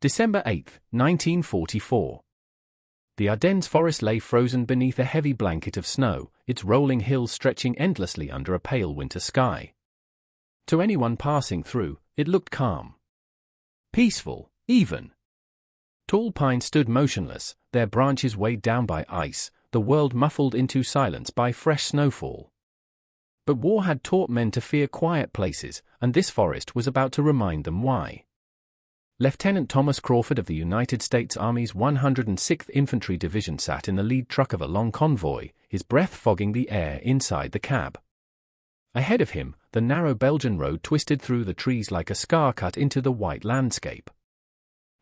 December 8, 1944. The Ardennes forest lay frozen beneath a heavy blanket of snow, its rolling hills stretching endlessly under a pale winter sky. To anyone passing through, it looked calm. Peaceful, even. Tall pines stood motionless, their branches weighed down by ice, the world muffled into silence by fresh snowfall. But war had taught men to fear quiet places, and this forest was about to remind them why. Lieutenant Thomas Crawford of the United States Army's 106th Infantry Division sat in the lead truck of a long convoy, his breath fogging the air inside the cab. Ahead of him, the narrow Belgian road twisted through the trees like a scar cut into the white landscape.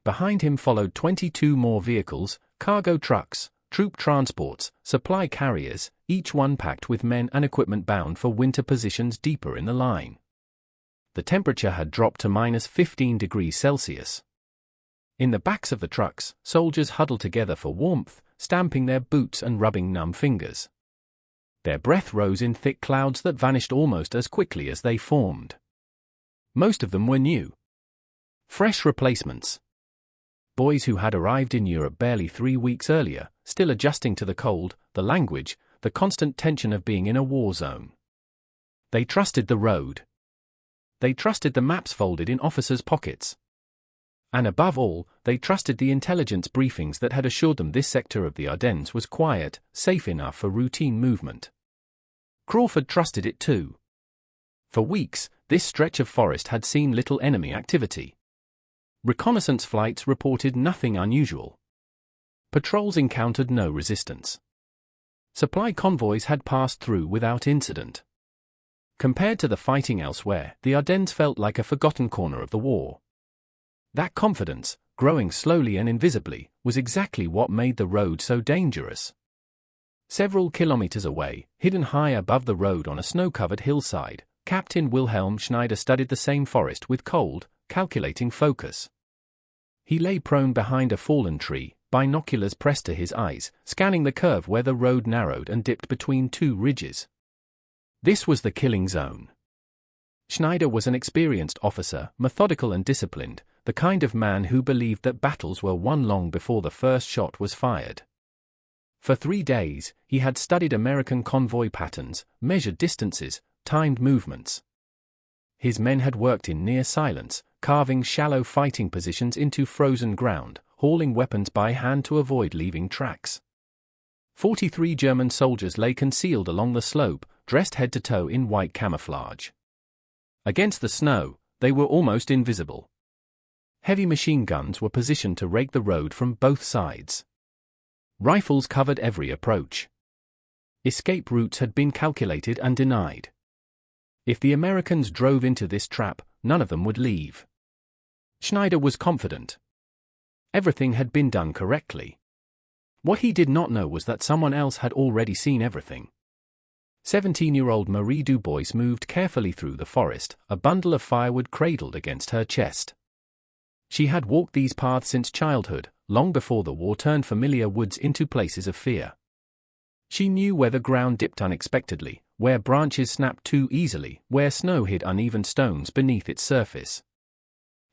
Behind him followed 22 more vehicles, cargo trucks, troop transports, supply carriers, each one packed with men and equipment bound for winter positions deeper in the line. The temperature had dropped to -15 degrees Celsius. In the backs of the trucks, soldiers huddled together for warmth, stamping their boots and rubbing numb fingers. Their breath rose in thick clouds that vanished almost as quickly as they formed. Most of them were new. Fresh replacements. Boys who had arrived in Europe barely 3 weeks earlier, still adjusting to the cold, the language, the constant tension of being in a war zone. They trusted the road. They trusted the maps folded in officers' pockets. And above all, they trusted the intelligence briefings that had assured them this sector of the Ardennes was quiet, safe enough for routine movement. Crawford trusted it too. For weeks, this stretch of forest had seen little enemy activity. Reconnaissance flights reported nothing unusual. Patrols encountered no resistance. Supply convoys had passed through without incident. Compared to the fighting elsewhere, the Ardennes felt like a forgotten corner of the war. That confidence, growing slowly and invisibly, was exactly what made the road so dangerous. Several kilometers away, hidden high above the road on a snow-covered hillside, Captain Wilhelm Schneider studied the same forest with cold, calculating focus. He lay prone behind a fallen tree, binoculars pressed to his eyes, scanning the curve where the road narrowed and dipped between two ridges. This was the killing zone. Schneider was an experienced officer, methodical and disciplined, the kind of man who believed that battles were won long before the first shot was fired. For 3 days, he had studied American convoy patterns, measured distances, timed movements. His men had worked in near silence, carving shallow fighting positions into frozen ground, hauling weapons by hand to avoid leaving tracks. 43 German soldiers lay concealed along the slope, dressed head to toe in white camouflage. Against the snow, they were almost invisible. Heavy machine guns were positioned to rake the road from both sides. Rifles covered every approach. Escape routes had been calculated and denied. If the Americans drove into this trap, none of them would leave. Schneider was confident. Everything had been done correctly. What he did not know was that someone else had already seen everything. 17-year-old Marie Dubois moved carefully through the forest, a bundle of firewood cradled against her chest. She had walked these paths since childhood, long before the war turned familiar woods into places of fear. She knew where the ground dipped unexpectedly, where branches snapped too easily, where snow hid uneven stones beneath its surface.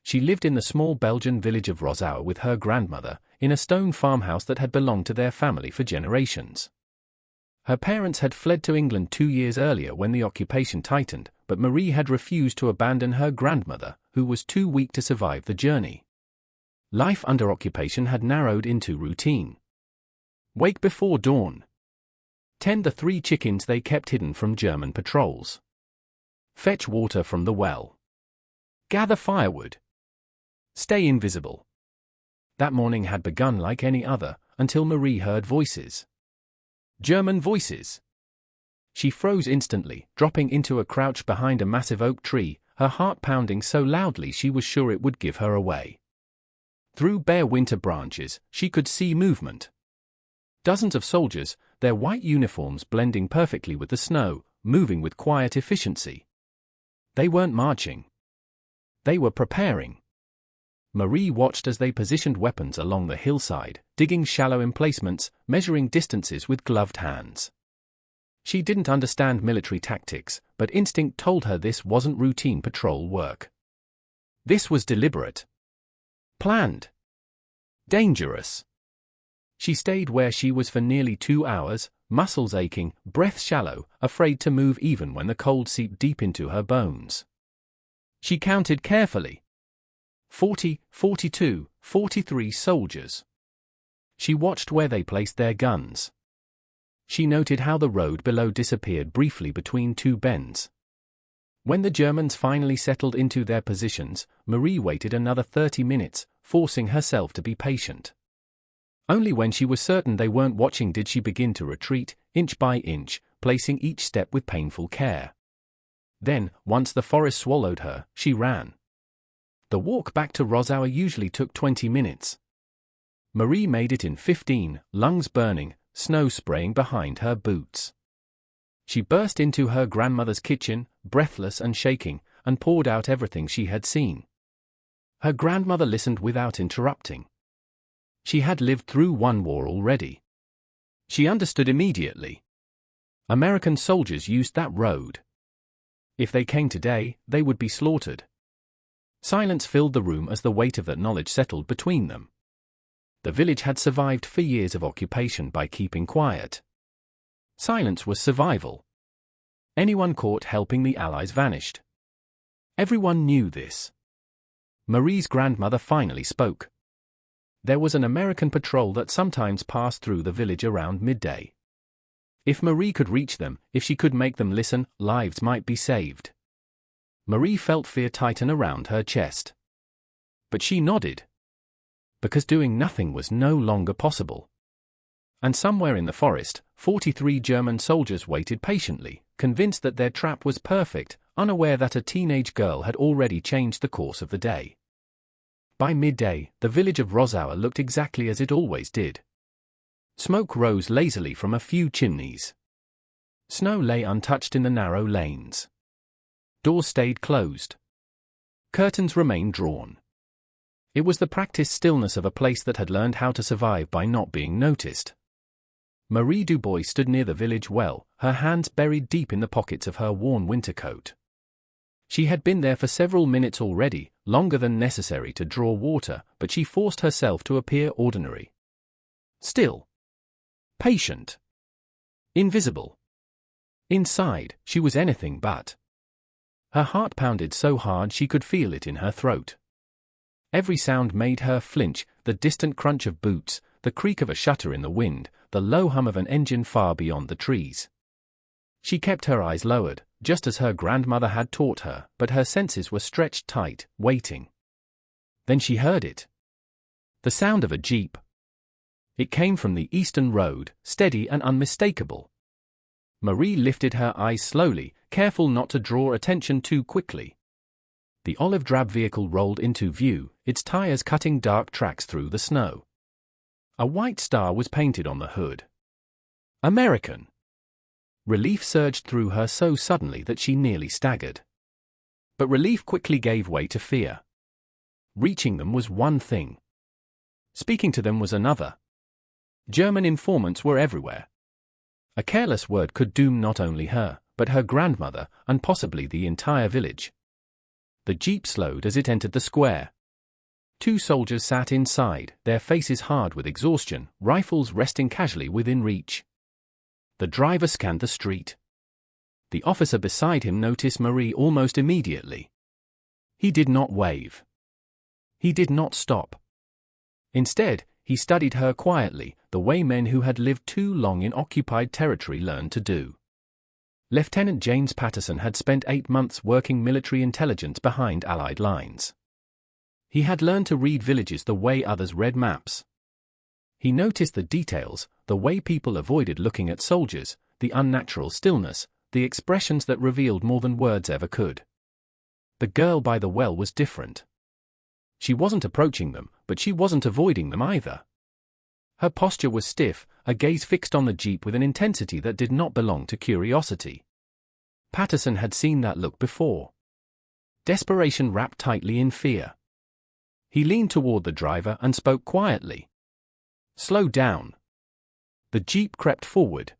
She lived in the small Belgian village of Rosau with her grandmother, in a stone farmhouse that had belonged to their family for generations. Her parents had fled to England 2 years earlier when the occupation tightened, but Marie had refused to abandon her grandmother, who was too weak to survive the journey. Life under occupation had narrowed into routine. Wake before dawn. Tend the 3 chickens they kept hidden from German patrols. Fetch water from the well. Gather firewood. Stay invisible. That morning had begun like any other, until Marie heard voices. German voices. She froze instantly, dropping into a crouch behind a massive oak tree, her heart pounding so loudly she was sure it would give her away. Through bare winter branches, she could see movement. Dozens of soldiers, their white uniforms blending perfectly with the snow, moving with quiet efficiency. They weren't marching. They were preparing. Marie watched as they positioned weapons along the hillside, digging shallow emplacements, measuring distances with gloved hands. She didn't understand military tactics, but instinct told her this wasn't routine patrol work. This was deliberate. Planned. Dangerous. She stayed where she was for nearly 2 hours, muscles aching, breath shallow, afraid to move even when the cold seeped deep into her bones. She counted carefully. 40, 42, 43 soldiers. She watched where they placed their guns. She noted how the road below disappeared briefly between two bends. When the Germans finally settled into their positions, Marie waited another 30 minutes, forcing herself to be patient. Only when she was certain they weren't watching did she begin to retreat, inch by inch, placing each step with painful care. Then, once the forest swallowed her, she ran. The walk back to Rossauer usually took 20 minutes. Marie made it in 15, lungs burning, snow spraying behind her boots. She burst into her grandmother's kitchen, breathless and shaking, and poured out everything she had seen. Her grandmother listened without interrupting. She had lived through one war already. She understood immediately. American soldiers used that road. If they came today, they would be slaughtered. Silence filled the room as the weight of that knowledge settled between them. The village had survived for years of occupation by keeping quiet. Silence was survival. Anyone caught helping the Allies vanished. Everyone knew this. Marie's grandmother finally spoke. There was an American patrol that sometimes passed through the village around midday. If Marie could reach them, if she could make them listen, lives might be saved. Marie felt fear tighten around her chest. But she nodded. Because doing nothing was no longer possible. And somewhere in the forest, 43 German soldiers waited patiently, convinced that their trap was perfect, unaware that a teenage girl had already changed the course of the day. By midday, the village of Rossauer looked exactly as it always did. Smoke rose lazily from a few chimneys. Snow lay untouched in the narrow lanes. Doors stayed closed. Curtains remained drawn. It was the practiced stillness of a place that had learned how to survive by not being noticed. Marie Dubois stood near the village well, her hands buried deep in the pockets of her worn winter coat. She had been there for several minutes already, longer than necessary to draw water, but she forced herself to appear ordinary. Still. Patient. Invisible. Inside, she was anything but. Her heart pounded so hard she could feel it in her throat. Every sound made her flinch, the distant crunch of boots, the creak of a shutter in the wind, the low hum of an engine far beyond the trees. She kept her eyes lowered, just as her grandmother had taught her, but her senses were stretched tight, waiting. Then she heard it. The sound of a jeep. It came from the eastern road, steady and unmistakable. Marie lifted her eyes slowly, careful not to draw attention too quickly. The olive-drab vehicle rolled into view, its tires cutting dark tracks through the snow. A white star was painted on the hood. American. Relief surged through her so suddenly that she nearly staggered. But relief quickly gave way to fear. Reaching them was one thing. Speaking to them was another. German informants were everywhere. A careless word could doom not only her, but her grandmother, and possibly the entire village. The jeep slowed as it entered the square. 2 soldiers sat inside, their faces hard with exhaustion, rifles resting casually within reach. The driver scanned the street. The officer beside him noticed Marie almost immediately. He did not wave. He did not stop. Instead, he studied her quietly, the way men who had lived too long in occupied territory learned to do. Lieutenant James Patterson had spent 8 months working military intelligence behind Allied lines. He had learned to read villages the way others read maps. He noticed the details, the way people avoided looking at soldiers, the unnatural stillness, the expressions that revealed more than words ever could. The girl by the well was different. She wasn't approaching them, but she wasn't avoiding them either. Her posture was stiff, a gaze fixed on the jeep with an intensity that did not belong to curiosity. Patterson had seen that look before. Desperation wrapped tightly in fear. He leaned toward the driver and spoke quietly. "Slow down." The jeep crept forward.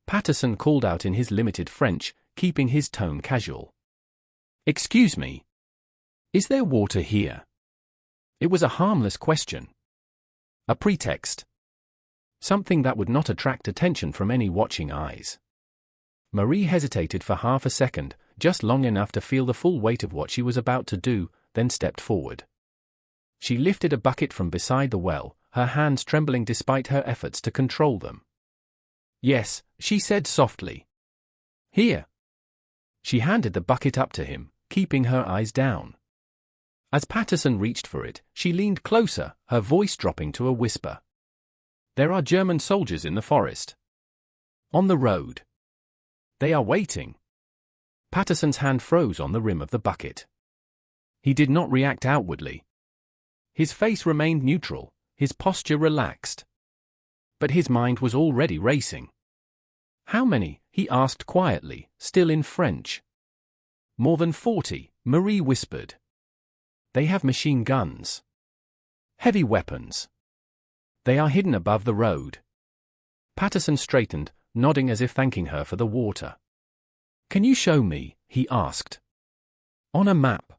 Patterson called out in his limited French, keeping his tone casual. "Excuse me. Is there water here?" It was a harmless question. A pretext. Something that would not attract attention from any watching eyes. Marie hesitated for half a second, just long enough to feel the full weight of what she was about to do, then stepped forward. She lifted a bucket from beside the well, her hands trembling despite her efforts to control them. "Yes," she said softly. "Here." She handed the bucket up to him, keeping her eyes down. As Patterson reached for it, she leaned closer, her voice dropping to a whisper. "There are German soldiers in the forest. On the road. They are waiting." Patterson's hand froze on the rim of the bucket. He did not react outwardly. His face remained neutral, his posture relaxed. But his mind was already racing. "How many?" he asked quietly, still in French. "More than 40, Marie whispered. "They have machine guns. Heavy weapons. They are hidden above the road." Patterson straightened, nodding as if thanking her for the water. "Can you show me?" he asked. "On a map."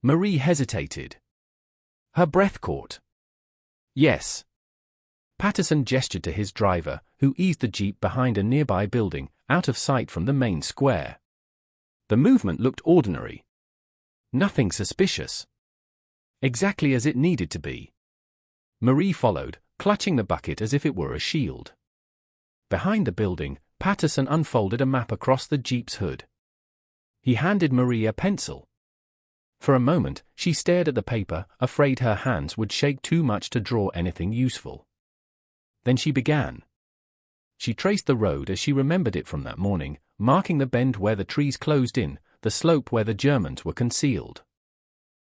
Marie hesitated. Her breath caught. "Yes." Patterson gestured to his driver, who eased the jeep behind a nearby building, out of sight from the main square. The movement looked ordinary. Nothing suspicious. Exactly as it needed to be. Marie followed, clutching the bucket as if it were a shield. Behind the building, Patterson unfolded a map across the jeep's hood. He handed Marie a pencil. For a moment, she stared at the paper, afraid her hands would shake too much to draw anything useful. Then she began. She traced the road as she remembered it from that morning, marking the bend where the trees closed in, the slope where the Germans were concealed.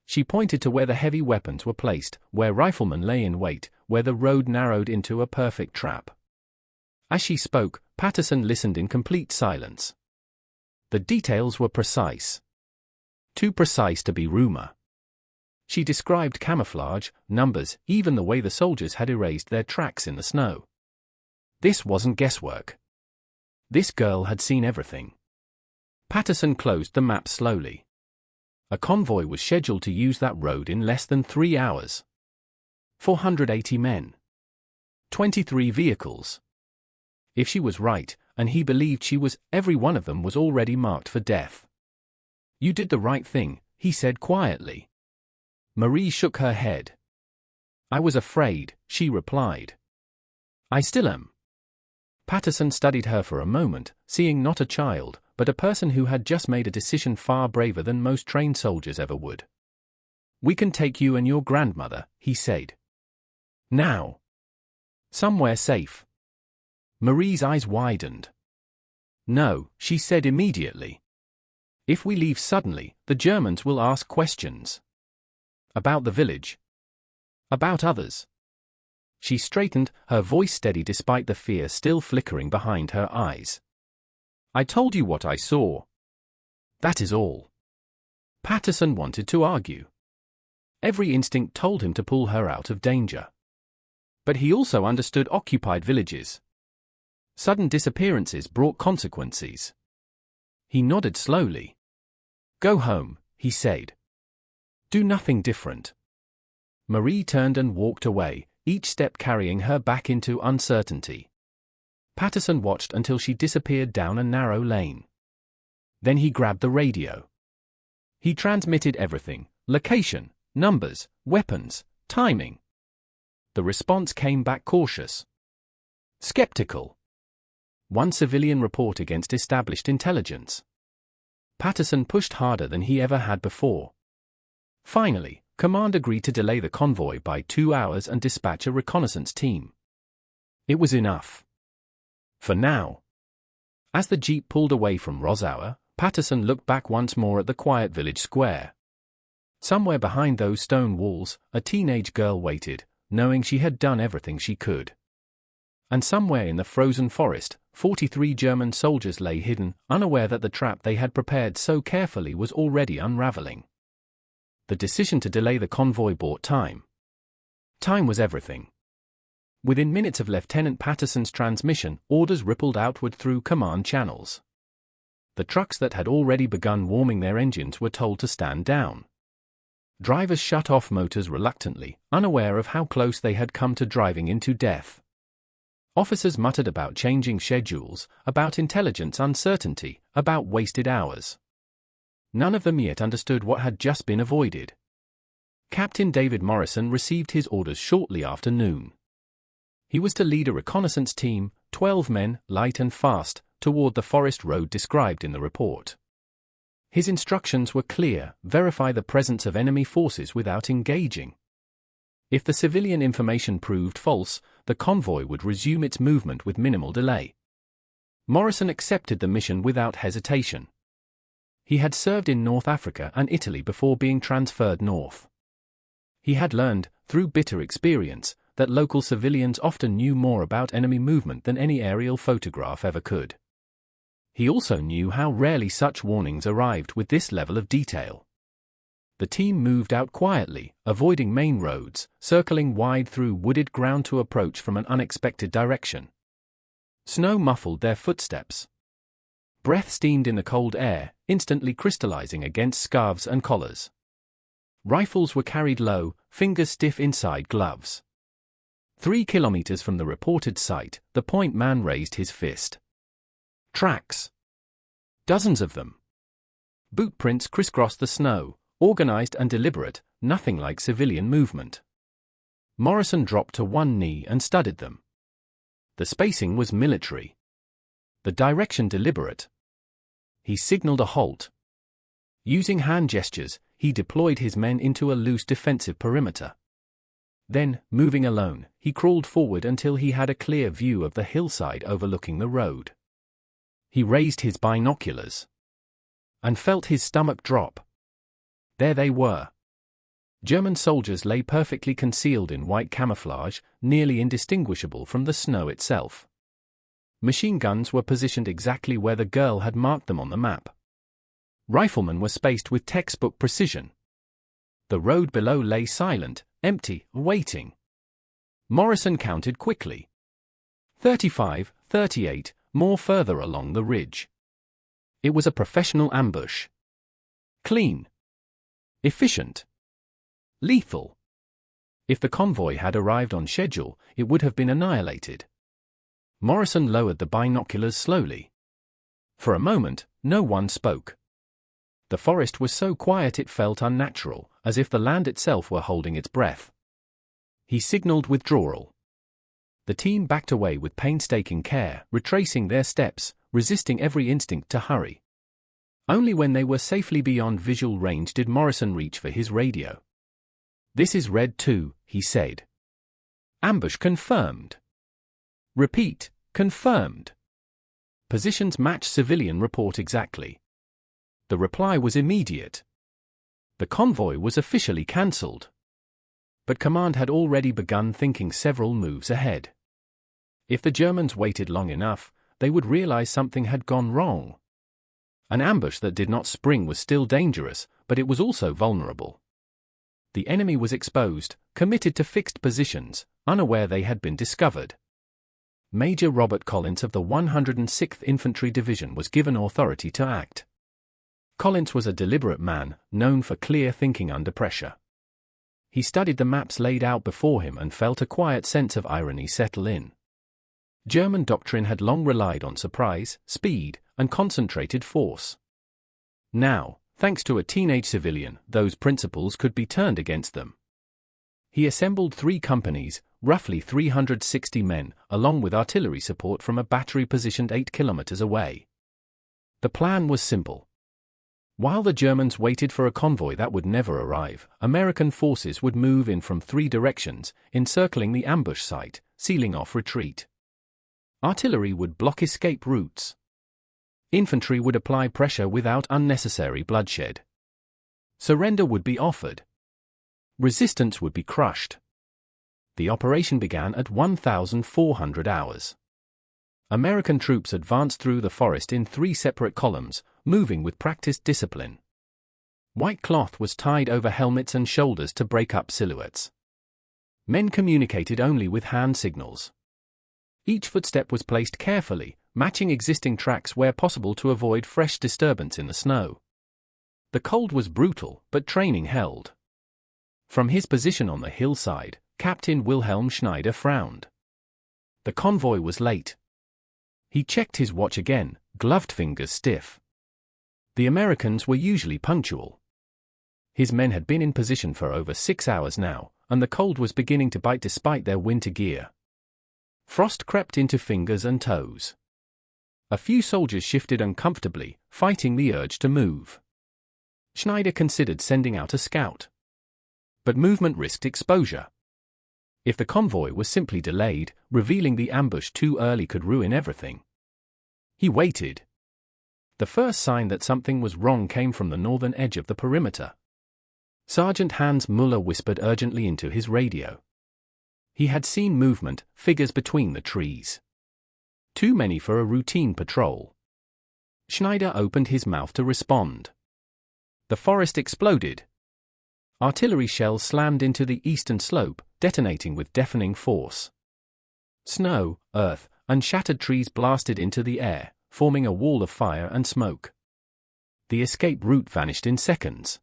She pointed to where the heavy weapons were placed, where riflemen lay in wait, where the road narrowed into a perfect trap. As she spoke, Patterson listened in complete silence. The details were precise. Too precise to be rumor. She described camouflage, numbers, even the way the soldiers had erased their tracks in the snow. This wasn't guesswork. This girl had seen everything. Patterson closed the map slowly. A convoy was scheduled to use that road in less than 3 hours. 480 men. 23 vehicles. If she was right, and he believed she was, every one of them was already marked for death. "You did the right thing," he said quietly. Marie shook her head. "I was afraid," she replied. "I still am." Patterson studied her for a moment, seeing not a child, but a person who had just made a decision far braver than most trained soldiers ever would. "We can take you and your grandmother," he said. "Now. Somewhere safe." Marie's eyes widened. "No," she said immediately. "If we leave suddenly, the Germans will ask questions. About the village. About others." She straightened, her voice steady despite the fear still flickering behind her eyes. "I told you what I saw. That is all." Patterson wanted to argue. Every instinct told him to pull her out of danger. But he also understood occupied villages. Sudden disappearances brought consequences. He nodded slowly. "Go home," he said. "Do nothing different." Marie turned and walked away, each step carrying her back into uncertainty. Patterson watched until she disappeared down a narrow lane. Then he grabbed the radio. He transmitted everything: location, numbers, weapons, timing. The response came back cautious. Skeptical. One civilian report against established intelligence. Patterson pushed harder than he ever had before. Finally, command agreed to delay the convoy by 2 hours and dispatch a reconnaissance team. It was enough. For now. As the jeep pulled away from Rosauer, Patterson looked back once more at the quiet village square. Somewhere behind those stone walls, a teenage girl waited, knowing she had done everything she could. And somewhere in the frozen forest, 43 German soldiers lay hidden, unaware that the trap they had prepared so carefully was already unraveling. The decision to delay the convoy bought time. Time was everything. Within minutes of Lieutenant Patterson's transmission, orders rippled outward through command channels. The trucks that had already begun warming their engines were told to stand down. Drivers shut off motors reluctantly, unaware of how close they had come to driving into death. Officers muttered about changing schedules, about intelligence uncertainty, about wasted hours. None of them yet understood what had just been avoided. Captain David Morrison received his orders shortly after noon. He was to lead a reconnaissance team, 12 men, light and fast, toward the forest road described in the report. His instructions were clear: verify the presence of enemy forces without engaging. If the civilian information proved false, the convoy would resume its movement with minimal delay. Morrison accepted the mission without hesitation. He had served in North Africa and Italy before being transferred north. He had learned, through bitter experience, that local civilians often knew more about enemy movement than any aerial photograph ever could. He also knew how rarely such warnings arrived with this level of detail. The team moved out quietly, avoiding main roads, circling wide through wooded ground to approach from an unexpected direction. Snow muffled their footsteps. Breath steamed in the cold air, instantly crystallizing against scarves and collars. Rifles were carried low, fingers stiff inside gloves. 3 kilometers from the reported site, the point man raised his fist. Tracks. Dozens of them. Boot prints crisscrossed the snow, organized and deliberate, nothing like civilian movement. Morrison dropped to one knee and studied them. The spacing was military. The direction deliberate. He signaled a halt. Using hand gestures, he deployed his men into a loose defensive perimeter. Then, moving alone, he crawled forward until he had a clear view of the hillside overlooking the road. He raised his binoculars and felt his stomach drop. There they were. German soldiers lay perfectly concealed in white camouflage, nearly indistinguishable from the snow itself. Machine guns were positioned exactly where the girl had marked them on the map. Riflemen were spaced with textbook precision. The road below lay silent, empty, waiting. Morrison counted quickly. 35, 38, more further along the ridge. It was a professional ambush. Clean. Efficient. Lethal. If the convoy had arrived on schedule, it would have been annihilated. Morrison lowered the binoculars slowly. For a moment, no one spoke. The forest was so quiet it felt unnatural, as if the land itself were holding its breath. He signaled withdrawal. The team backed away with painstaking care, retracing their steps, resisting every instinct to hurry. Only when they were safely beyond visual range did Morrison reach for his radio. "This is Red 2, he said. "Ambush confirmed." "Repeat, confirmed." "Positions match civilian report exactly." The reply was immediate. The convoy was officially cancelled. But command had already begun thinking several moves ahead. If the Germans waited long enough, they would realize something had gone wrong. An ambush that did not spring was still dangerous, but it was also vulnerable. The enemy was exposed, committed to fixed positions, unaware they had been discovered. Major Robert Collins of the 106th Infantry Division was given authority to act. Collins was a deliberate man, known for clear thinking under pressure. He studied the maps laid out before him and felt a quiet sense of irony settle in. German doctrine had long relied on surprise, speed, and concentrated force. Now, thanks to a teenage civilian, those principles could be turned against them. He assembled 3 companies, roughly 360 men, along with artillery support from a battery positioned 8 kilometers away. The plan was simple. While the Germans waited for a convoy that would never arrive, American forces would move in from 3 directions, encircling the ambush site, sealing off retreat. Artillery would block escape routes. Infantry would apply pressure without unnecessary bloodshed. Surrender would be offered. Resistance would be crushed. The operation began at 1,400 hours. American troops advanced through the forest in 3 separate columns, moving with practiced discipline. White cloth was tied over helmets and shoulders to break up silhouettes. Men communicated only with hand signals. Each footstep was placed carefully, matching existing tracks where possible to avoid fresh disturbance in the snow. The cold was brutal, but training held. From his position on the hillside, Captain Wilhelm Schneider frowned. The convoy was late. He checked his watch again, gloved fingers stiff. The Americans were usually punctual. His men had been in position for over 6 hours now, and the cold was beginning to bite despite their winter gear. Frost crept into fingers and toes. A few soldiers shifted uncomfortably, fighting the urge to move. Schneider considered sending out a scout. But movement risked exposure. If the convoy was simply delayed, revealing the ambush too early could ruin everything. He waited. The first sign that something was wrong came from the northern edge of the perimeter. Sergeant Hans Müller whispered urgently into his radio. He had seen movement, figures between the trees. Too many for a routine patrol. Schneider opened his mouth to respond. The forest exploded. Artillery shells slammed into the eastern slope, detonating with deafening force. Snow, earth, and shattered trees blasted into the air, forming a wall of fire and smoke. The escape route vanished in seconds.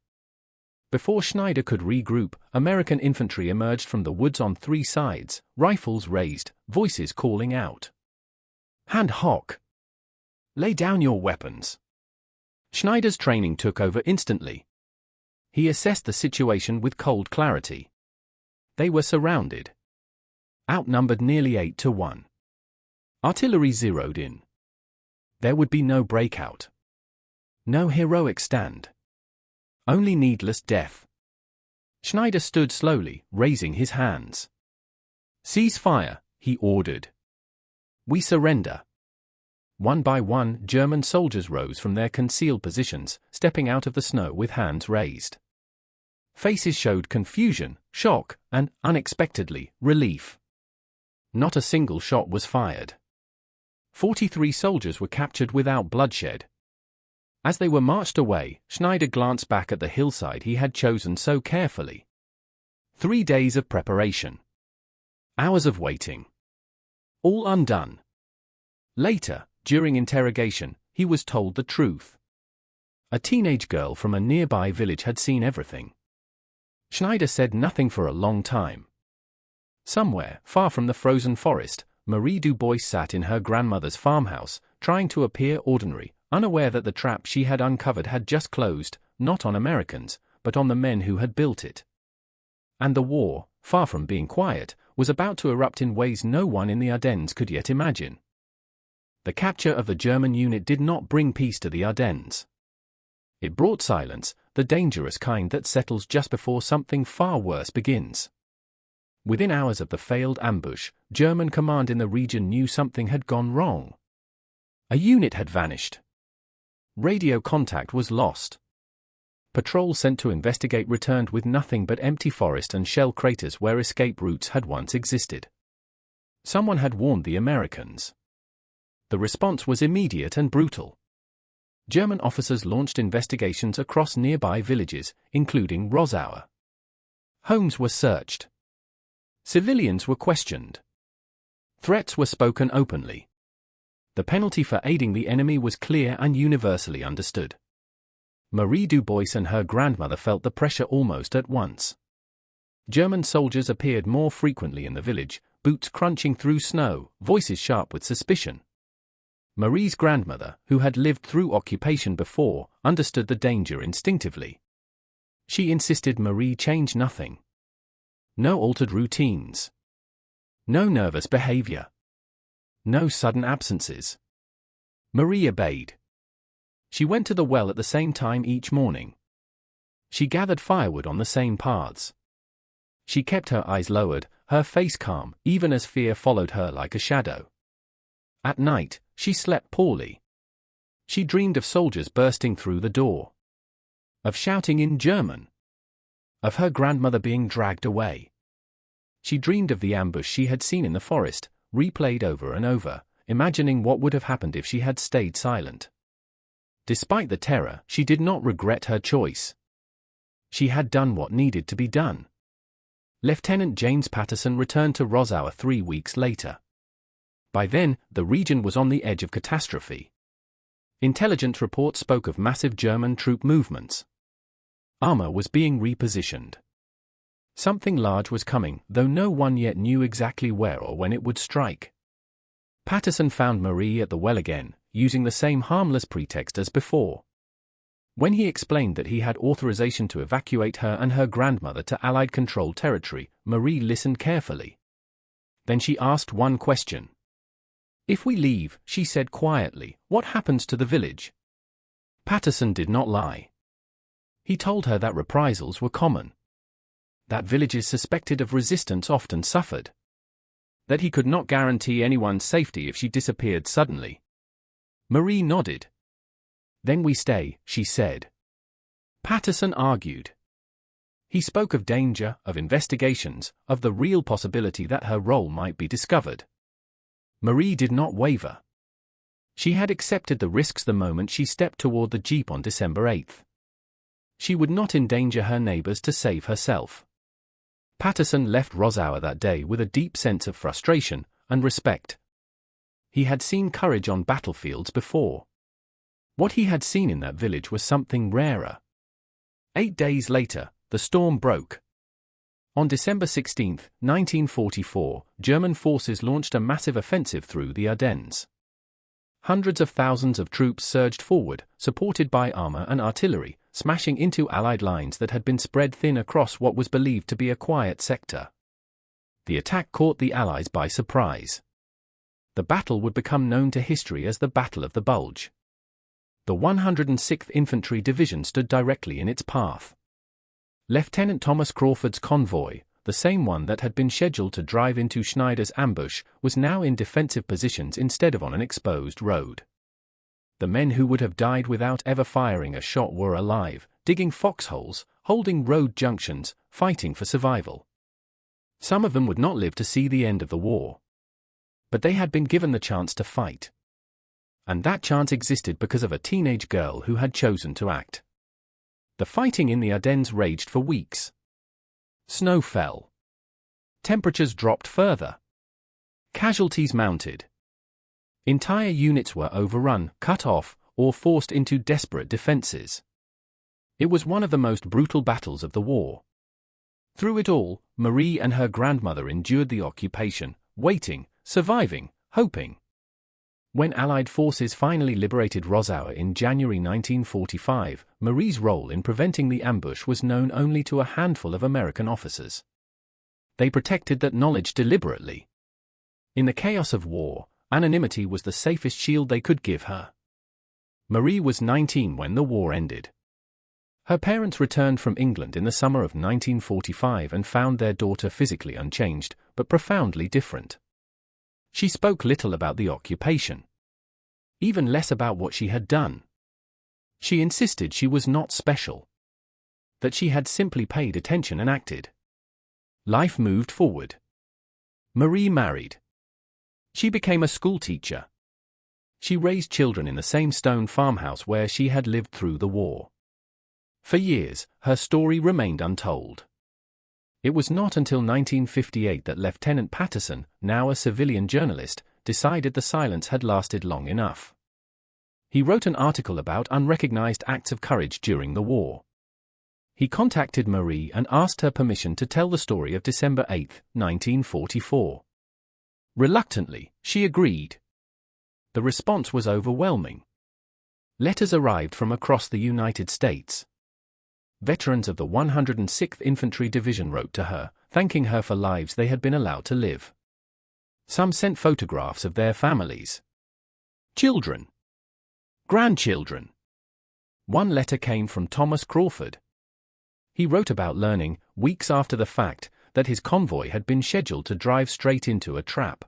Before Schneider could regroup, American infantry emerged from the woods on 3 sides, rifles raised, voices calling out. "Hand hock! Lay down your weapons!" Schneider's training took over instantly. He assessed the situation with cold clarity. They were surrounded. Outnumbered nearly 8 to 1. Artillery zeroed in. There would be no breakout. No heroic stand. Only needless death. Schneider stood slowly, raising his hands. "Cease fire," he ordered. "We surrender." One by one, German soldiers rose from their concealed positions, stepping out of the snow with hands raised. Faces showed confusion, shock, and, unexpectedly, relief. Not a single shot was fired. 43 soldiers were captured without bloodshed. As they were marched away, Schneider glanced back at the hillside he had chosen so carefully. 3 days of preparation. Hours of waiting. All undone. Later, during interrogation, he was told the truth. A teenage girl from a nearby village had seen everything. Schneider said nothing for a long time. Somewhere, far from the frozen forest, Marie Dubois sat in her grandmother's farmhouse, trying to appear ordinary, unaware that the trap she had uncovered had just closed, not on Americans, but on the men who had built it. And the war, far from being quiet, was about to erupt in ways no one in the Ardennes could yet imagine. The capture of the German unit did not bring peace to the Ardennes. It brought silence, the dangerous kind that settles just before something far worse begins. Within hours of the failed ambush, German command in the region knew something had gone wrong. A unit had vanished. Radio contact was lost. Patrol sent to investigate returned with nothing but empty forest and shell craters where escape routes had once existed. Someone had warned the Americans. The response was immediate and brutal. German officers launched investigations across nearby villages, including Rossauer. Homes were searched. Civilians were questioned. Threats were spoken openly. The penalty for aiding the enemy was clear and universally understood. Marie Dubois and her grandmother felt the pressure almost at once. German soldiers appeared more frequently in the village, boots crunching through snow, voices sharp with suspicion. Marie's grandmother, who had lived through occupation before, understood the danger instinctively. She insisted Marie change nothing. No altered routines. No nervous behavior. No sudden absences. Marie obeyed. She went to the well at the same time each morning. She gathered firewood on the same paths. She kept her eyes lowered, her face calm, even as fear followed her like a shadow. At night, she slept poorly. She dreamed of soldiers bursting through the door. Of shouting in German. Of her grandmother being dragged away. She dreamed of the ambush she had seen in the forest, replayed over and over, imagining what would have happened if she had stayed silent. Despite the terror, she did not regret her choice. She had done what needed to be done. Lieutenant James Patterson returned to Rossauer 3 weeks later. By then, the region was on the edge of catastrophe. Intelligence reports spoke of massive German troop movements. Armor was being repositioned. Something large was coming, though no one yet knew exactly where or when it would strike. Patterson found Marie at the well again, using the same harmless pretext as before. When he explained that he had authorization to evacuate her and her grandmother to Allied-controlled territory, Marie listened carefully. Then she asked one question. "If we leave," she said quietly, "what happens to the village?" Patterson did not lie. He told her that reprisals were common. That villages suspected of resistance often suffered. That he could not guarantee anyone's safety if she disappeared suddenly. Marie nodded. "Then we stay," she said. Patterson argued. He spoke of danger, of investigations, of the real possibility that her role might be discovered. Marie did not waver. She had accepted the risks the moment she stepped toward the jeep on December 8th. She would not endanger her neighbors to save herself. Patterson left Rozower that day with a deep sense of frustration and respect. He had seen courage on battlefields before. What he had seen in that village was something rarer. 8 days later, the storm broke. On December 16, 1944, German forces launched a massive offensive through the Ardennes. Hundreds of thousands of troops surged forward, supported by armor and artillery, smashing into Allied lines that had been spread thin across what was believed to be a quiet sector. The attack caught the Allies by surprise. The battle would become known to history as the Battle of the Bulge. The 106th Infantry Division stood directly in its path. Lieutenant Thomas Crawford's convoy, the same one that had been scheduled to drive into Schneider's ambush, was now in defensive positions instead of on an exposed road. The men who would have died without ever firing a shot were alive, digging foxholes, holding road junctions, fighting for survival. Some of them would not live to see the end of the war. But they had been given the chance to fight. And that chance existed because of a teenage girl who had chosen to act. The fighting in the Ardennes raged for weeks. Snow fell. Temperatures dropped further. Casualties mounted. Entire units were overrun, cut off, or forced into desperate defenses. It was one of the most brutal battles of the war. Through it all, Marie and her grandmother endured the occupation, waiting, surviving, hoping. When Allied forces finally liberated Rozower in January 1945, Marie's role in preventing the ambush was known only to a handful of American officers. They protected that knowledge deliberately. In the chaos of war, anonymity was the safest shield they could give her. Marie was 19 when the war ended. Her parents returned from England in the summer of 1945 and found their daughter physically unchanged, but profoundly different. She spoke little about the occupation. Even less about what she had done. She insisted she was not special. That she had simply paid attention and acted. Life moved forward. Marie married. She became a schoolteacher. She raised children in the same stone farmhouse where she had lived through the war. For years, her story remained untold. It was not until 1958 that Lieutenant Patterson, now a civilian journalist, decided the silence had lasted long enough. He wrote an article about unrecognized acts of courage during the war. He contacted Marie and asked her permission to tell the story of December 8, 1944. Reluctantly, she agreed. The response was overwhelming. Letters arrived from across the United States. Veterans of the 106th Infantry Division wrote to her, thanking her for lives they had been allowed to live. Some sent photographs of their families. Children. Grandchildren. One letter came from Thomas Crawford. He wrote about learning, weeks after the fact, that his convoy had been scheduled to drive straight into a trap.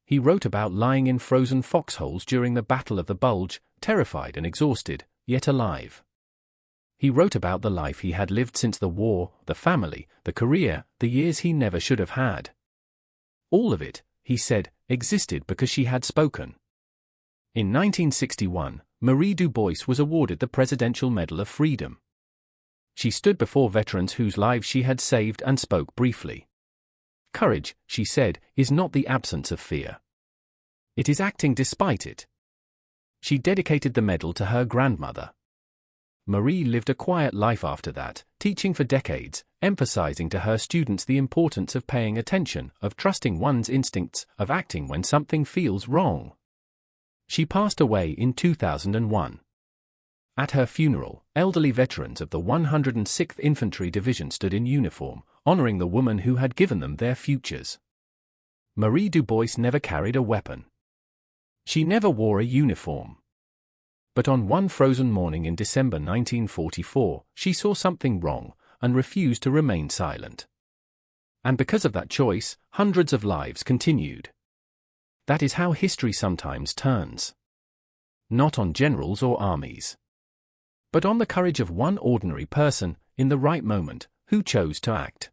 He wrote about lying in frozen foxholes during the Battle of the Bulge, terrified and exhausted, yet alive. He wrote about the life he had lived since the war, the family, the career, the years he never should have had. All of it, he said, existed because she had spoken. In 1961, Marie Dubois was awarded the Presidential Medal of Freedom. She stood before veterans whose lives she had saved and spoke briefly. Courage, she said, is not the absence of fear. It is acting despite it. She dedicated the medal to her grandmother. Marie lived a quiet life after that, teaching for decades, emphasizing to her students the importance of paying attention, of trusting one's instincts, of acting when something feels wrong. She passed away in 2001. At her funeral, elderly veterans of the 106th Infantry Division stood in uniform, honoring the woman who had given them their futures. Marie Dubois never carried a weapon. She never wore a uniform. But on one frozen morning in December 1944, she saw something wrong and refused to remain silent. And because of that choice, hundreds of lives continued. That is how history sometimes turns. Not on generals or armies, but on the courage of one ordinary person, in the right moment, who chose to act.